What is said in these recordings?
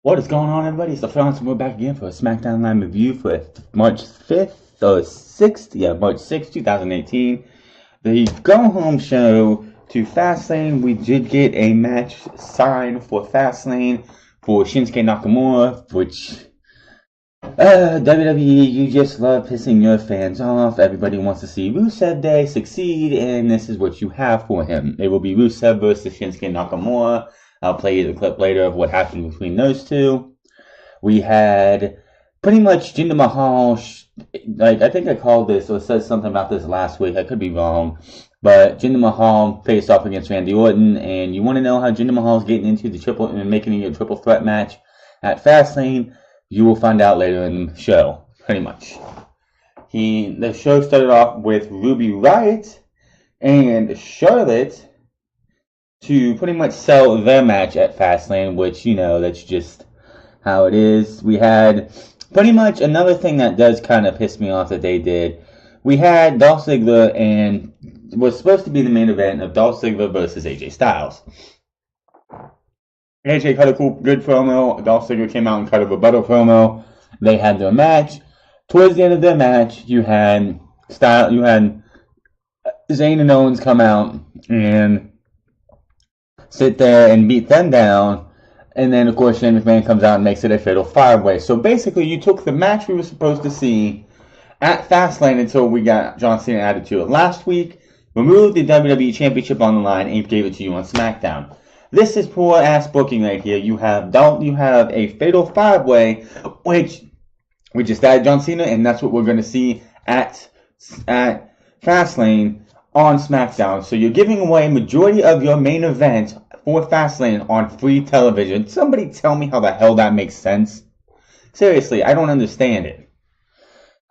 What is going on, everybody? It's the Franz, and we're back again for a Smackdown Live review for March 5th or 6th. Yeah, March 6th, 2018. The go home show to Fastlane. We did get a match signed for Fastlane for Shinsuke Nakamura, which WWE, you just love pissing your fans off. Everybody wants to see Rusev Day succeed, and this is what you have for him. It will be Rusev versus Shinsuke Nakamura. I'll play you the clip later of what happened between those two. We had pretty much Jinder Mahal, like, I think I called this or said something about this last week. I could be wrong. But Jinder Mahal faced off against Randy Orton, and you want to know how Jinder Mahal's getting into the triple and making it a triple threat match at Fastlane? You will find out later in the show, pretty much. The show started off with Ruby Riott and Charlotte to pretty much sell their match at Fastlane, which, that's just how it is. We had pretty much another thing that does kind of piss me off that they did. We had Dolph Ziggler, and was supposed to be the main event of Dolph Ziggler versus AJ Styles. AJ cut a good promo. Dolph Ziggler came out and cut a rebuttal promo. They had their match. Towards the end of their match, you had Zayn and Owens come out and sit there and beat them down. And then, of course, Shane McMahon comes out and makes it a fatal five-way. So basically, you took the match we were supposed to see at Fastlane until we got John Cena added to it last week, removed the WWE Championship on the line, and gave it to you on Smackdown. This is poor-ass booking right here. You have a fatal five-way, which we just added John Cena, and that's what we're going to see at Fastlane on Smackdown. So you're giving away majority of your main event for Fastlane on free television. Somebody tell me how the hell that makes sense. Seriously, I don't understand it.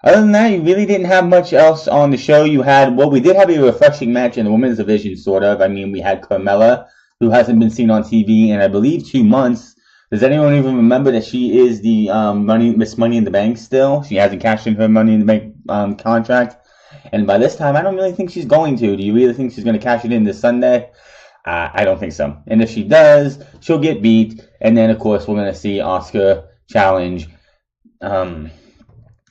Other than that, you really didn't have much else on the show. We did have a refreshing match in the women's division, sort of. I mean, we had Carmella, who hasn't been seen on TV in, I believe, 2 months. Does anyone even remember that she is the Miss Money in the Bank still? She hasn't cashed in her Money in the Bank contract. And by this time, I don't really think she's going to. Do you really think she's going to cash it in this Sunday? I don't think so. And if she does, she'll get beat. And then, of course, we're going to see Asuka challenge the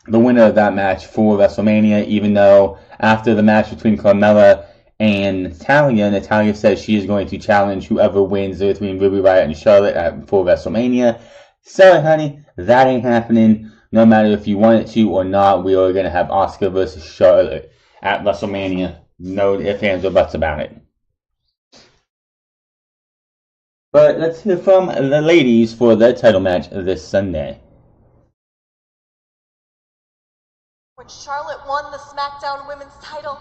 winner of that match for WrestleMania, even though after the match between Carmella and Natalya says she is going to challenge whoever wins between Ruby Riott and Charlotte for WrestleMania. Sorry, honey, that ain't happening. No matter if you want it to or not, we are going to have Asuka versus Charlotte at WrestleMania. No ifs, ands, or buts about it. But let's hear from the ladies for their title match this Sunday. When Charlotte won the Smackdown Women's title,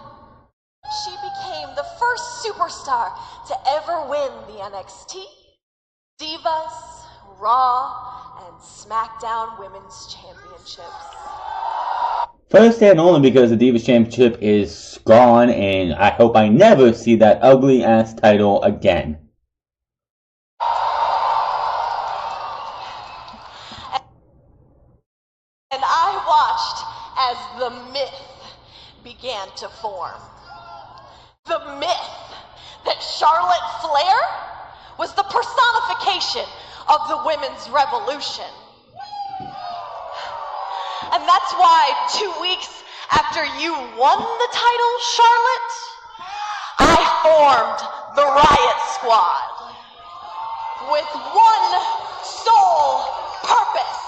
she became the first superstar to ever win the NXT, Divas, Raw, and Smackdown Women's Championships. First and only because the Divas Championship is gone, and I hope I never see that ugly-ass title again. And I watched as the myth began to form. The myth that Charlotte Flair was the personification of the women's revolution. And that's why 2 weeks after you won the title, Charlotte, I formed the Riot Squad with one sole purpose: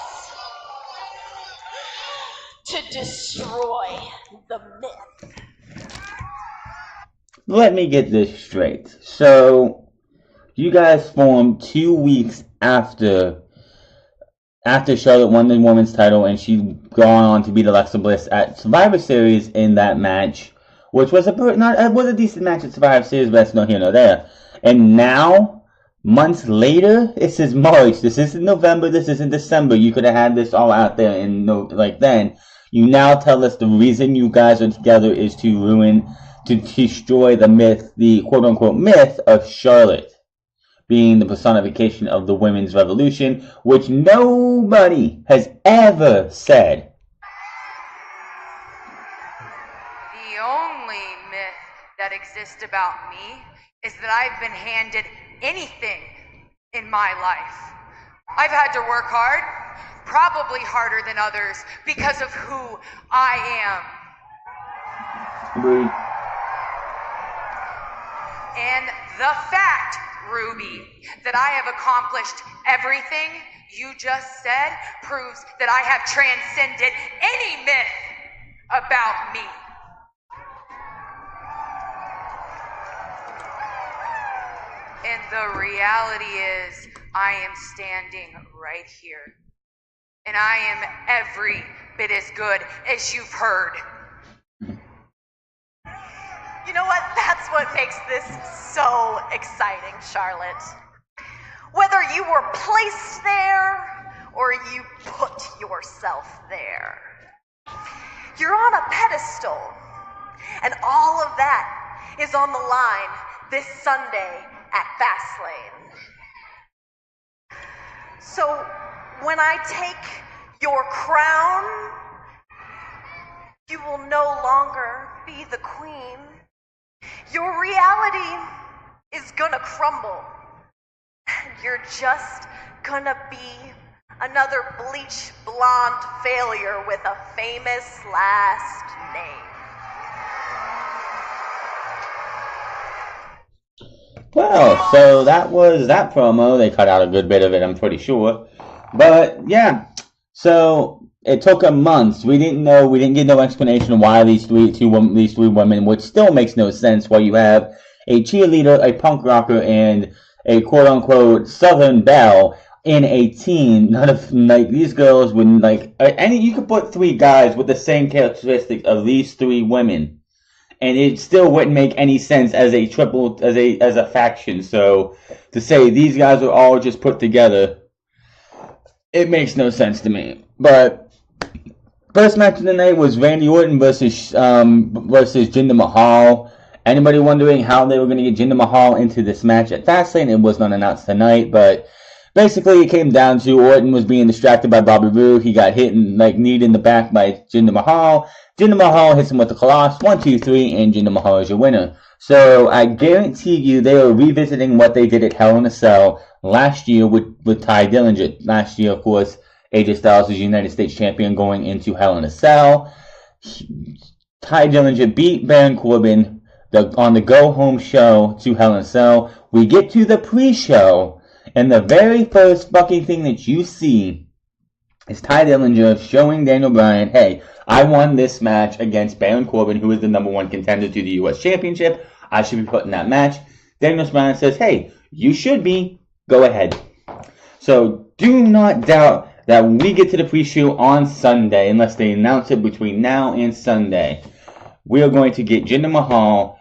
to destroy the myth. Let me get this straight. So, you guys formed 2 weeks after Charlotte won the women's title, and she'd gone on to beat Alexa Bliss at Survivor Series in that match, which was a decent match at Survivor Series, but that's no here nor there. And now, months later, this is March, this isn't November, this isn't December. You could have had this all out there then. You now tell us the reason you guys are together is to destroy the myth, the quote-unquote myth of Charlotte being the personification of the women's revolution, which nobody has ever said. The only myth that exists about me is that I've been handed anything in my life. I've had to work hard, probably harder than others, because of who I am. Agreed. And the fact, Ruby, that I have accomplished everything you just said proves that I have transcended any myth about me. And the reality is, I am standing right here. And I am every bit as good as you've heard. You know what? That's what makes this so exciting, Charlotte. Whether you were placed there or you put yourself there, you're on a pedestal. And all of that is on the line this Sunday at Fastlane. So when I take your crown, you will no longer be the queen. Your reality is gonna crumble. You're just gonna be another bleach blonde failure with a famous last name. Well, so that was that promo. They cut out a good bit of it, I'm pretty sure. But yeah, so it took a month. We didn't get no explanation of why these three women, which still makes no sense. Why you have a cheerleader, a punk rocker, and a quote unquote Southern belle in a team. None of these girls would you could put three guys with the same characteristics of these three women. And it still wouldn't make any sense as a faction. So to say these guys are all just put together, it makes no sense to me. But first match of the night was Randy Orton versus Jinder Mahal. Anybody wondering how they were going to get Jinder Mahal into this match at Fastlane? It was not announced tonight, but basically it came down to Orton was being distracted by Bobby Roode. He got hit and kneed in the back by Jinder Mahal. Jinder Mahal hits him with the Colossus, 1, 2, 3, and Jinder Mahal is your winner. So I guarantee you they are revisiting what they did at Hell in a Cell last year with Ty Dillinger. Last year, of course, AJ Styles was United States Champion going into Hell in a Cell. Ty Dillinger beat Baron Corbin on the go-home show to Hell in a Cell. We get to the pre-show, and the very first fucking thing that you see is Ty Dillinger showing Daniel Bryan, hey, I won this match against Baron Corbin, who is the #1 contender to the U.S. Championship. I should be put in that match. Daniel Bryan says, hey, you should be. Go ahead. So do not doubt that when we get to the pre-show on Sunday, unless they announce it between now and Sunday, we are going to get Jinder Mahal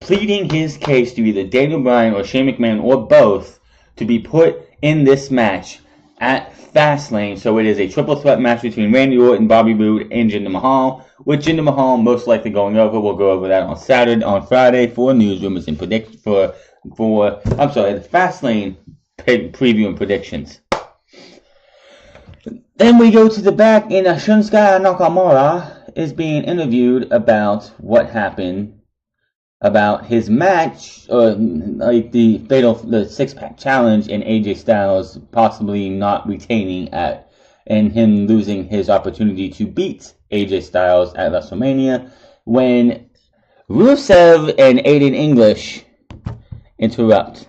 pleading his case to either Daniel Bryan or Shane McMahon or both to be put in this match at Fastlane. So it is a triple threat match between Randy Orton, Bobby Roode, and Jinder Mahal. With Jinder Mahal most likely going over. We'll go over that on Friday for news rumors and predict the Fastlane preview and predictions. Then we go to the back, and Shinsuke Nakamura is being interviewed about what happened about his match, the six-pack challenge, and AJ Styles possibly not retaining and him losing his opportunity to beat AJ Styles at WrestleMania when Rusev and Aiden English interrupt.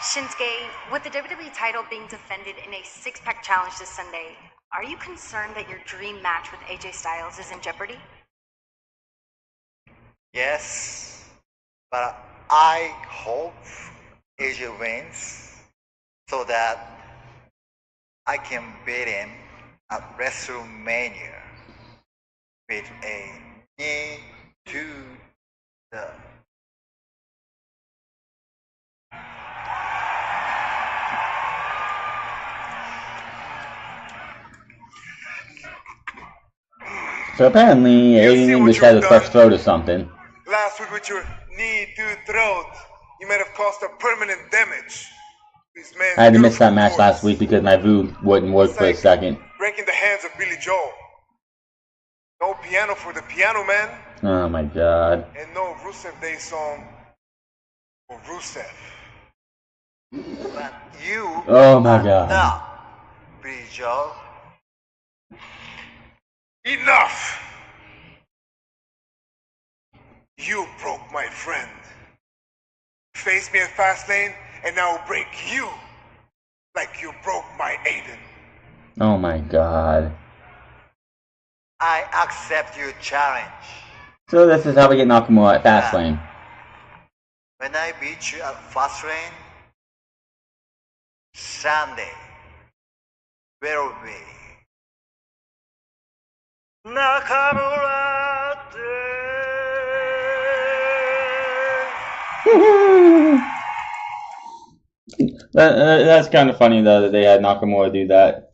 Shinsuke, with the WWE title being defended in a six-pack challenge this Sunday, are you concerned that your dream match with AJ Styles is in jeopardy? Yes, but I hope AJ wins so that I can beat him at WrestleMania with a knee to the... So apparently Aiden English had a fresh throat or something. Last week with your knee to throat, you might have caused a permanent damage. I had to miss that match last week because my Voo wouldn't work for a second. Breaking the hands of Billy Joel. No piano for the piano man. Oh my god. And no Rusev Day song for Rusev. But you oh my god. Now resolve. Enough! You broke my friend. Face me at fastlane, and I'll break you like you broke my Aiden. Oh my god. I accept your challenge. So this is how we get Nakamura at fastlane. When I beat you at fastlane, Sunday will be Nakamura Day. That's kind of funny though that they had Nakamura do that.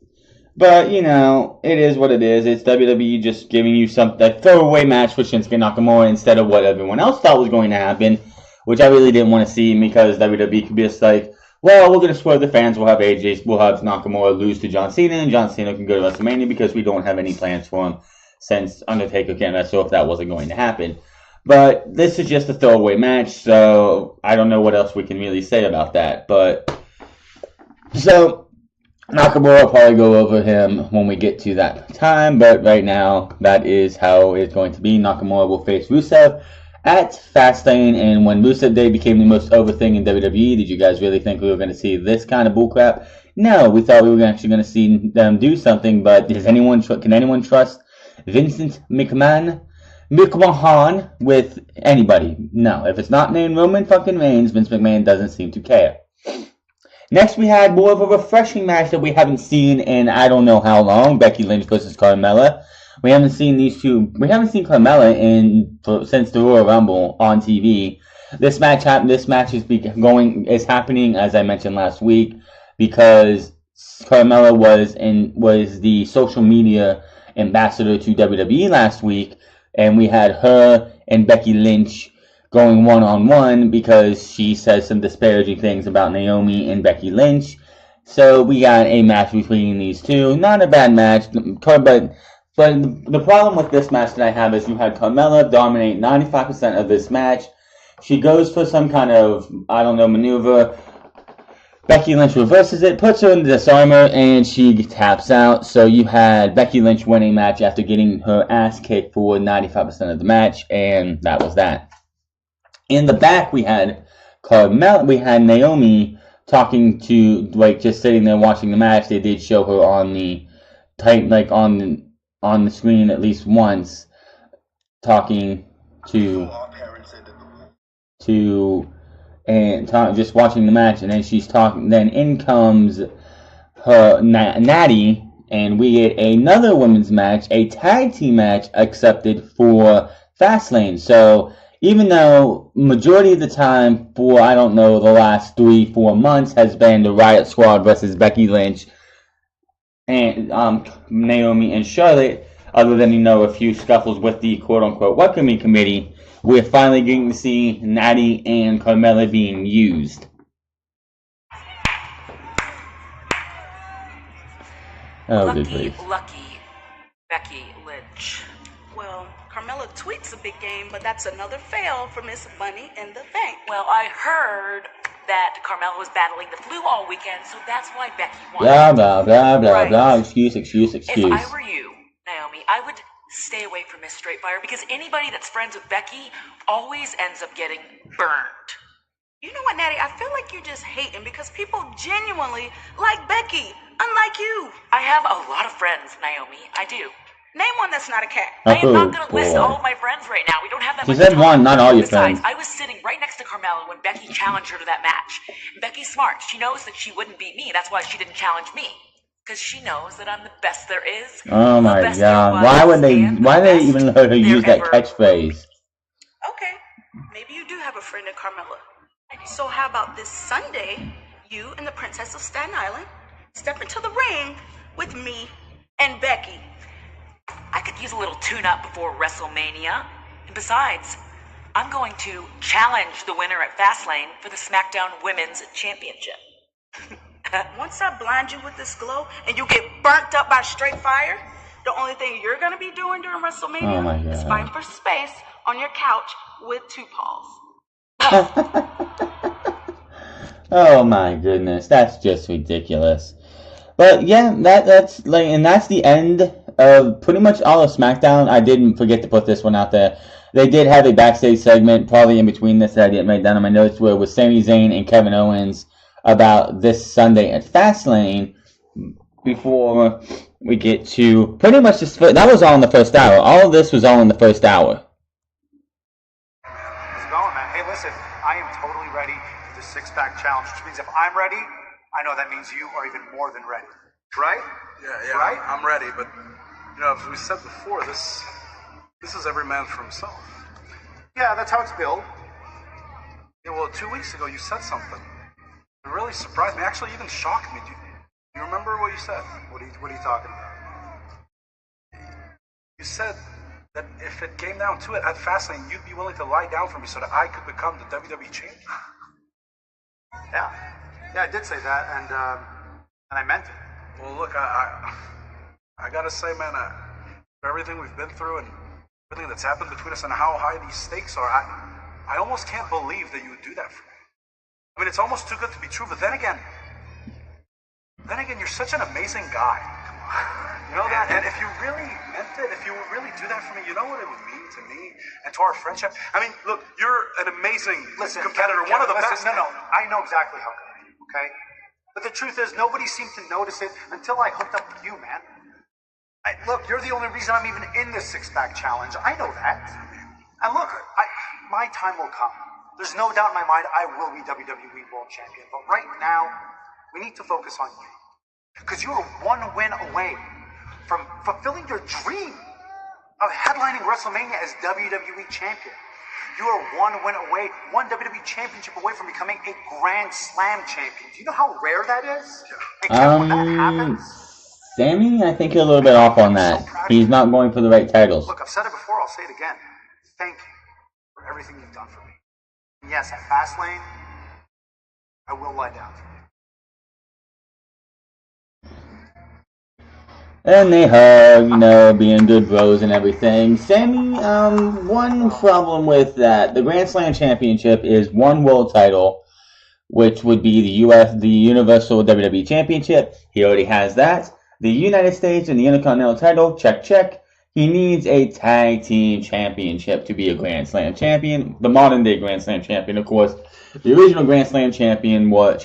But, you know, it is what it is. It's WWE just giving you a throwaway match for Shinsuke Nakamura instead of what everyone else thought was going to happen, which I really didn't want to see because WWE could be just like, well, we're going to swerve the fans. We'll have Nakamura lose to John Cena, and John Cena can go to WrestleMania because we don't have any plans for him since Undertaker can't wrestle if that wasn't going to happen. But this is just a throwaway match, so I don't know what else we can really say about that. So Nakamura will probably go over him when we get to that time, but right now, that is how it's going to be. Nakamura will face Rusev at Fastlane, and when Rusev Day became the most over thing in WWE, did you guys really think we were going to see this kind of bullcrap? No, we thought we were actually going to see them do something, but can anyone trust Vincent McMahon with anybody? No, if it's not named Roman fucking Reigns, Vince McMahon doesn't seem to care. Next, we had more of a refreshing match that we haven't seen in I don't know how long. Becky Lynch versus Carmella. We haven't seen these two. We haven't seen Carmella since the Royal Rumble on TV. This match is happening as I mentioned last week because Carmella was the social media ambassador to WWE last week, and we had her and Becky Lynch going one-on-one because she says some disparaging things about Naomi and Becky Lynch. So we got a match between these two. Not a bad match, but the problem with this match that I have is you had Carmella dominate 95% of this match. She goes for some kind of, I don't know, maneuver. Becky Lynch reverses it, puts her in the disarmer, and she taps out. So you had Becky Lynch winning match after getting her ass kicked for 95% of the match, and that was that. In the back, we had Naomi talking to, just sitting there watching the match. They did show her on the on the screen at least once, talking just watching the match, and then she's talking. Then in comes her Natty, and we get another women's match, a tag team match accepted for Fastlane. So even though majority of the time for, I don't know, the last 3-4 months has been the Riot Squad versus Becky Lynch and Naomi and Charlotte, other than, a few scuffles with the quote-unquote welcoming committee, we're finally getting to see Natty and Carmella being used. Oh, lucky Becky Lynch. Well, Carmella tweets a big game, but that's another fail for Miss Money in the Bank. Well, I heard that Carmella was battling the flu all weekend, so that's why Becky won. Blah, blah, blah, blah, blah. Excuse. If I were you, Naomi, I would stay away from Miss Straightfire because anybody that's friends with Becky always ends up getting burned. You know what, Natty? I feel like you're just hating because people genuinely like Becky, unlike you. I have a lot of friends, Naomi. I do. Name one that's not a cat. I am not going to list all of my friends right now. We don't have that much time. She said one, not all your friends. Besides, I was sitting right next to Carmella when Becky challenged her to that match. Becky's smart. She knows that she wouldn't beat me. That's why she didn't challenge me. Because she knows that I'm the best there is. Oh my god. Why they even let her use that catchphrase? Okay. Maybe you do have a friend in Carmella. So how about this Sunday, you and the Princess of Staten Island step into the ring with me and Becky. I could use a little tune-up before WrestleMania. And besides, I'm going to challenge the winner at Fastlane for the Smackdown Women's Championship. Once I blind you with this glow and you get burnt up by straight fire, the only thing you're going to be doing during WrestleMania is fighting for space on your couch with two paws. Oh my goodness, that's just ridiculous. But yeah, that's like, and that's the end of pretty much all of SmackDown. I didn't forget to put this one out there. They did have a backstage segment, probably in between this that I didn't write down on my notes, where it was Sami Zayn and Kevin Owens about this Sunday at Fastlane. Before we get to pretty much just that was all in the first hour. All of this was all in the first hour. How's it going, man? Hey, listen, I am totally ready for the six-pack challenge, which means if I'm ready, I know that means you are even more than ready. Right? Yeah. Right? I'm ready, but as we said before, this is every man for himself. Yeah, that's how it's built. Yeah, well, 2 weeks ago you said something. It really surprised me. Actually, even shocked me. Do you remember what you said? What are you talking about? You said that if it came down to it at Fastlane, you'd be willing to lie down for me so that I could become the WWE champion. Yeah, I did say that, and I meant it. Well, look, I gotta say, man, for everything we've been through and everything that's happened between us and how high these stakes are, I almost can't believe that you would do that for me. I mean, it's almost too good to be true, but then again, you're such an amazing guy. You know that? And if you really meant it, if you would really do that for me, you know what it would mean to me and to our friendship? I mean, look, you're an amazing competitor, one of the best. No, I know exactly how good I am, okay? But the truth is, nobody seemed to notice it until I hooked up with you, man. Look, you're the only reason I'm even in this six-pack challenge. I know that. And look, my time will come. There's no doubt in my mind I will be WWE World Champion. But right now, we need to focus on you. Because you are one win away from fulfilling your dream of headlining WrestleMania as WWE Champion. You are one win away, one WWE Championship away from becoming a Grand Slam Champion. Do you know how rare that is? And when that happens, Sammy, I think you're a little bit off on that. He's not going for the right titles. Look, I've said it before, I'll say it again. Thank you for everything you've done for me. And yes, at Fastlane, I will lie down for you. And they hug, being good bros and everything. Sammy, one problem with that. The Grand Slam Championship is one world title, which would be the Universal WWE Championship. He already has that. The United States and the Intercontinental title, check. He needs a tag team championship to be a Grand Slam champion. The modern day Grand Slam champion, of course. The original Grand Slam champion was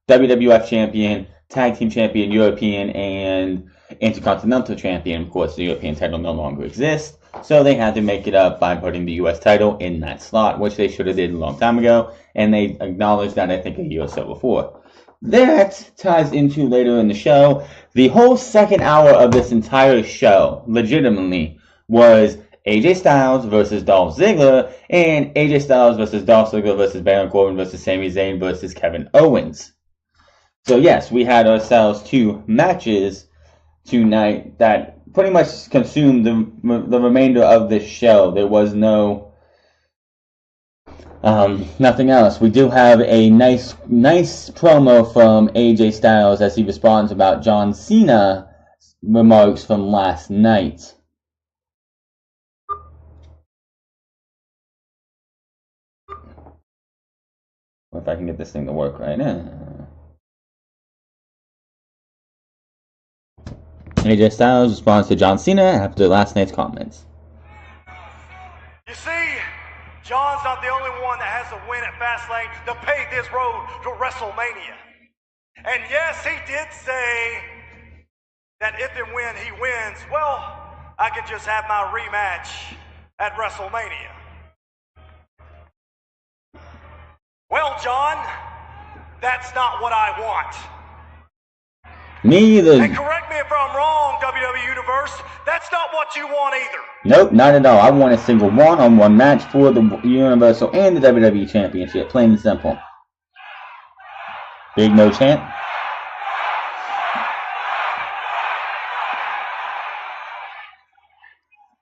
WWF champion, tag team champion, European, and Intercontinental champion. Of course, the European title no longer exists, so they had to make it up by putting the US title in that slot, which they should have did a long time ago, and they acknowledged that, I think, a year or so before. That ties into later in the show. The whole second hour of this entire show, legitimately, was AJ Styles versus Dolph Ziggler, and AJ Styles versus Dolph Ziggler versus Baron Corbin versus Sami Zayn versus Kevin Owens. So yes, we had ourselves two matches tonight that pretty much consumed the remainder of this show. There was nothing else. We do have a nice promo from AJ Styles as he responds about John Cena remarks from last night. If I can get this thing to work right now. AJ Styles responds to John Cena after last night's comments. You see, John's not the only one that has a win at Fastlane to pave his road to WrestleMania. And yes, he did say that if and when he wins, well, I can just have my rematch at WrestleMania. Well, John, that's not what I want. Me either. And correct me if I'm wrong, WWE Universe, that's not what you want either. Nope, not at all. I want a single one-on-one match for the Universal and the WWE Championship, plain and simple. Big no chant.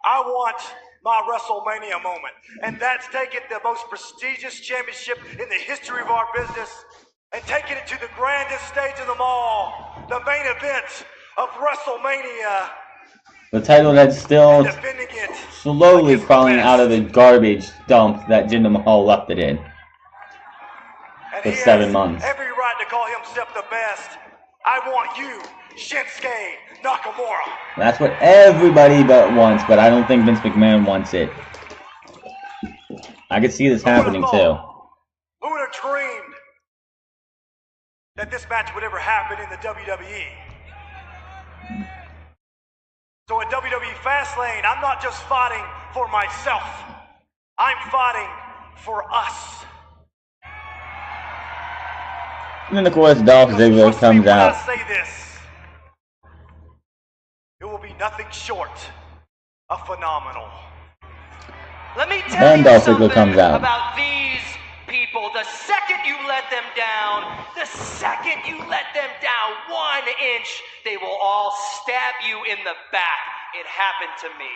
I want my WrestleMania moment, and that's taking the most prestigious championship in the history of our business and taking it to the grandest stage of them all, the main event of WrestleMania. The title that's still slowly crawling out of the garbage dump that Jinder Mahal left it in for 7 months. Every right to call himself the best, I want you, Shinsuke Nakamura. That's what everybody wants, but I don't think Vince McMahon wants it. I could see this happening too. Who would have dreamed that this match would ever happen in the WWE? So at WWE Fastlane, I'm not just fighting for myself. I'm fighting for us. And then of course Dolph Ziggler comes out. I say this, it will be nothing short of phenomenal. Let me tell you Dolph something Ziggler comes out. about these people. The second you let them down, the second you let them down 1 inch, they will all stab you in the back. It happened to me.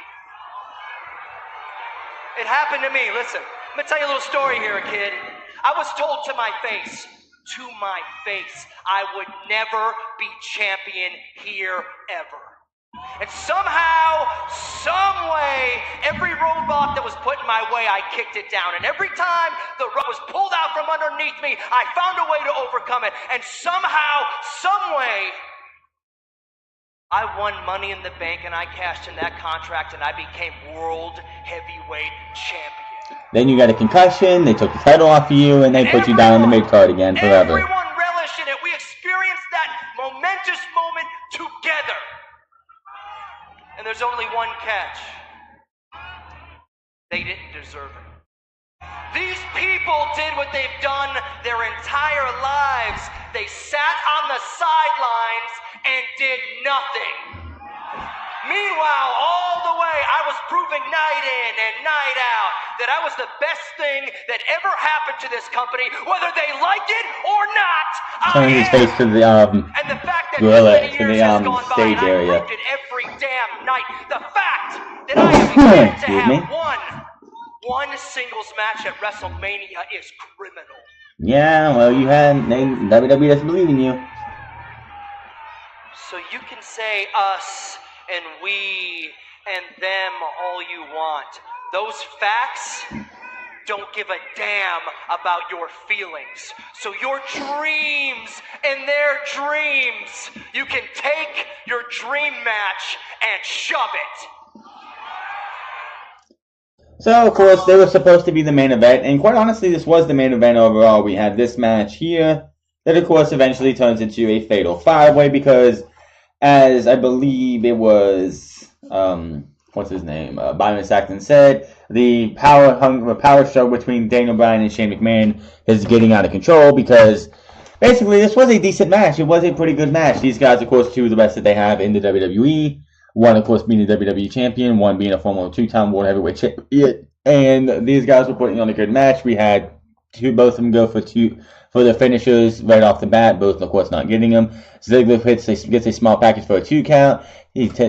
It happened to me. Listen, let me tell you a little story here, kid. I was told to my face, I would never be champion here ever. And somehow, some way, every roadblock that was put in my way, I kicked it down. And every time the rug was pulled out from underneath me, I found a way to overcome it. And somehow, some way, I won Money in the Bank and I cashed in that contract and I became World Heavyweight Champion. Then you got a concussion, they took the title off of you, and they put you down in the mid-card again forever. Everyone relished in it. We experienced that momentous moment together. And there's only one catch. They didn't deserve it. These people did what they've done their entire lives. They sat on the sidelines and did nothing. Meanwhile, all the way, I was proving night in and night out that I was the best thing that ever happened to this company, whether they like it or not. Turn his face to the and the fact that gorilla, many to years the has gone by, stage and I area. proved it every damn night. The fact that I have yet to have one singles match at WrestleMania is criminal. Yeah, well, you had WWE doesn't believe in you. So you can say us and we and them all you want. Those facts don't give a damn about your feelings. So your dreams and their dreams, you can take your dream match and shove it. So, of course, they were supposed to be the main event, and quite honestly, this was the main event overall. We had this match here that, of course, eventually turns into a fatal 5-way because, as I believe it was, what's his name, Byron Saxton said, the power struggle between Daniel Bryan and Shane McMahon is getting out of control because, basically, this was a decent match. It was a pretty good match. These guys, of course, two of the best that they have in the WWE. One, of course, being the WWE champion. One being a former 2-time World Heavyweight champion. And these guys were putting on a good match. We had both of them go for the finishers right off the bat. Both, of course, not getting them. Ziggler gets a small package for a 2 count.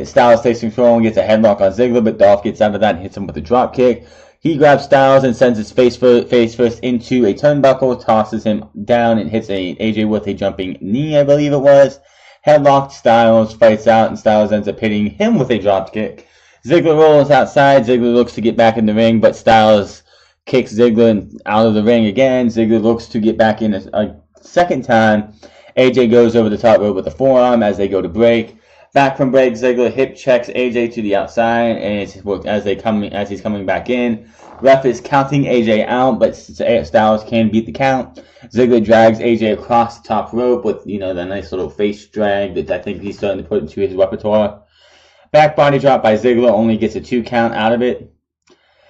Styles takes control and gets a headlock on Ziggler, but Dolph gets out of that and hits him with a drop kick. He grabs Styles and sends his face first into a turnbuckle, tosses him down and hits AJ with a jumping knee, I believe it was. Headlocked, Styles fights out, and Styles ends up hitting him with a drop kick. Ziggler rolls outside. Ziggler looks to get back in the ring, but Styles kicks Ziggler out of the ring again. Ziggler looks to get back in a second time. AJ goes over the top rope with a forearm as they go to break. Back from break, Ziggler hip checks AJ to the outside, and as he's coming back in. Ref is counting AJ out, but Styles can beat the count. Ziggler drags AJ across the top rope with, the nice little face drag that I think he's starting to put into his repertoire. Back body drop by Ziggler, only gets a 2 count out of it.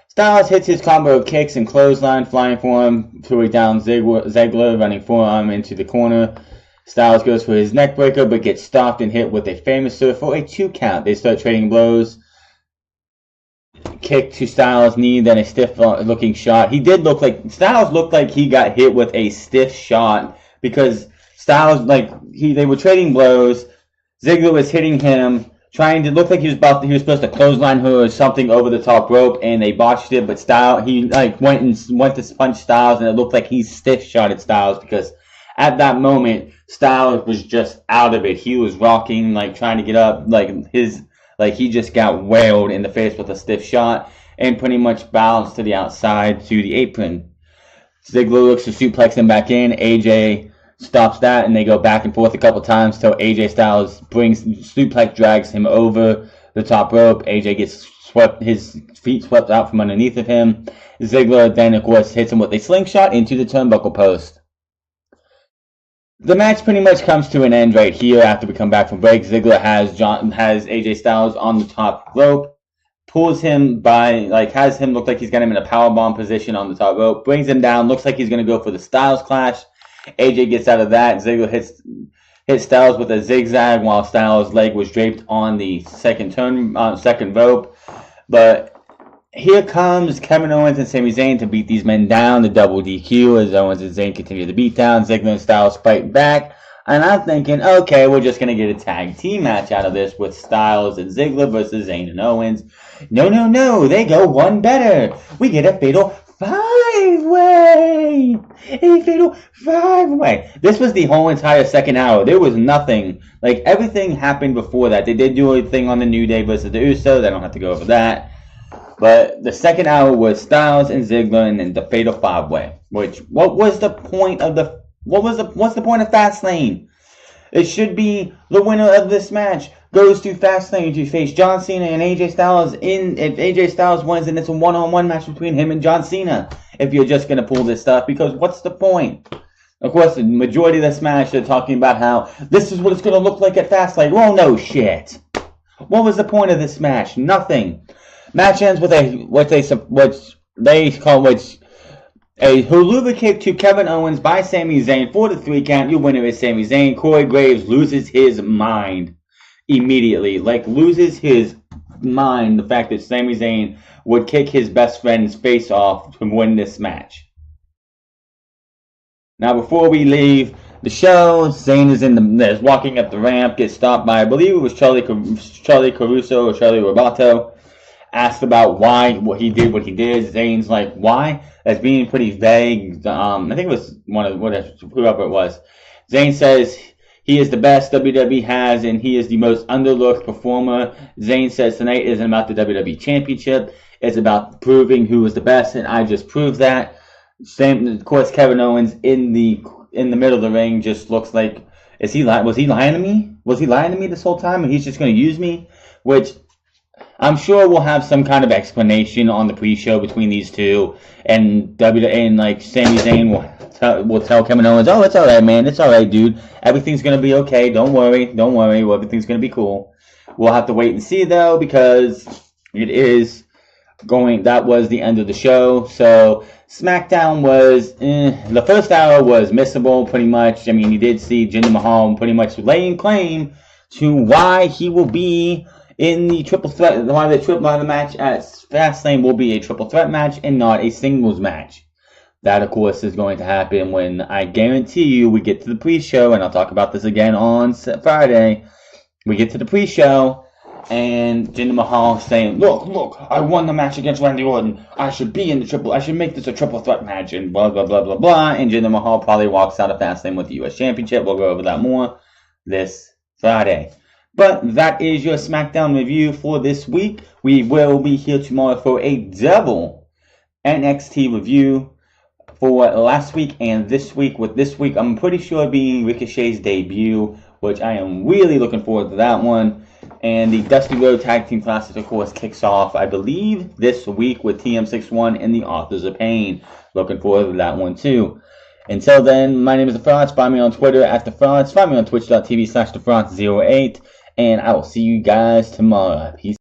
Styles hits his combo of kicks and clothesline, flying forearm, throwing down Ziggler, running forearm into the corner. Styles goes for his neck breaker, but gets stopped and hit with a famous for a 2 count. They start trading blows. Kick to Styles' knee, then a stiff-looking shot. Styles looked like he got hit with a stiff shot because Styles, they were trading blows. Ziggler was hitting him, trying to look like he was supposed to clothesline her or something over the top rope, and they botched it. But he went to punch Styles, and it looked like he stiff shotted Styles because at that moment Styles was just out of it. He was rocking, trying to get up, he just got whaled in the face with a stiff shot and pretty much bounced to the outside to the apron. Ziggler looks to suplex him back in. AJ stops that, and they go back and forth a couple times till AJ Styles drags him over the top rope. AJ gets his feet swept out from underneath of him. Ziggler then, of course, hits him with a slingshot into the turnbuckle post. The match pretty much comes to an end right here after we come back from break. Ziggler has AJ Styles on the top rope, pulls him has him look like he's got him in a powerbomb position on the top rope, brings him down, looks like he's going to go for the Styles Clash. AJ gets out of that. Ziggler hits Styles with a zigzag while Styles' leg was draped on the second rope. But here comes Kevin Owens and Sami Zayn to beat these men down, the double DQ, as Owens and Zayn continue the beatdown. Ziggler and Styles fight back, and I'm thinking, okay, we're just going to get a tag team match out of this with Styles and Ziggler versus Zayn and Owens. No, they go one better. We get a fatal five-way! A fatal five-way! This was the whole entire second hour. There was nothing. Like, everything happened before that. They did do a thing on the New Day versus the Usos. I don't have to go over that. But the second hour was Styles and Ziggler and then the fatal five-way. What's the point of Fastlane? It should be the winner of this match goes to Fastlane to face John Cena and AJ Styles. If AJ Styles wins, then it's a one-on-one match between him and John Cena. If you're just going to pull this stuff, because what's the point? Of course, the majority of this match, they're talking about how this is what it's going to look like at Fastlane. Well, no shit. What was the point of this match? Nothing. Match ends with a huluva kick to Kevin Owens by Sami Zayn for the 3 count. Your winner is Sami Zayn. Corey Graves loses his mind immediately. Loses his mind. The fact that Sami Zayn would kick his best friend's face off to win this match. Now, before we leave the show, Zayn is walking up the ramp, gets stopped by, I believe it was Charlie Caruso or Charlie Robato. Asked about why he did what he did. Zayn's like, why? That's being pretty vague. I think it was whoever it was. Zayn says he is the best WWE has, and he is the most underlooked performer. Zayn says tonight isn't about the WWE Championship. It's about proving who is the best, and I just proved that. Same, of course, Kevin Owens in the middle of the ring just looks like, was he lying to me? Was he lying to me this whole time, and he's just going to use me? Which I'm sure we'll have some kind of explanation on the pre-show between these two, and Sami Zayn will tell Kevin Owens, oh, it's alright, man, it's alright, dude, everything's gonna be okay, don't worry, everything's gonna be cool. We'll have to wait and see, though, because that was the end of the show. So Smackdown was, the first hour was missable, pretty much. I mean, you did see Jinder Mahal pretty much laying claim to why he will be in the triple threat, why the match at Fastlane will be a triple threat match and not a singles match. That, of course, is going to happen when I guarantee you we get to the pre-show, and I'll talk about this again on Friday. We get to the pre-show, and Jinder Mahal saying, look, I won the match against Randy Orton. I should make this a triple threat match, and blah, blah, blah, blah, blah. And Jinder Mahal probably walks out of Fastlane with the U.S. Championship. We'll go over that more this Friday. But that is your Smackdown review for this week. We will be here tomorrow for a double NXT review for last week and this week. With this week, I'm pretty sure being Ricochet's debut, which I am really looking forward to that one. And the Dusty Road Tag Team Classic, of course, kicks off, I believe, this week with TM61 and the Authors of Pain. Looking forward to that one, too. Until then, my name is The Frauds. Find me on Twitter at The Frauds. Find me on twitch.tv/TheFrauds08. And I will see you guys tomorrow. Peace.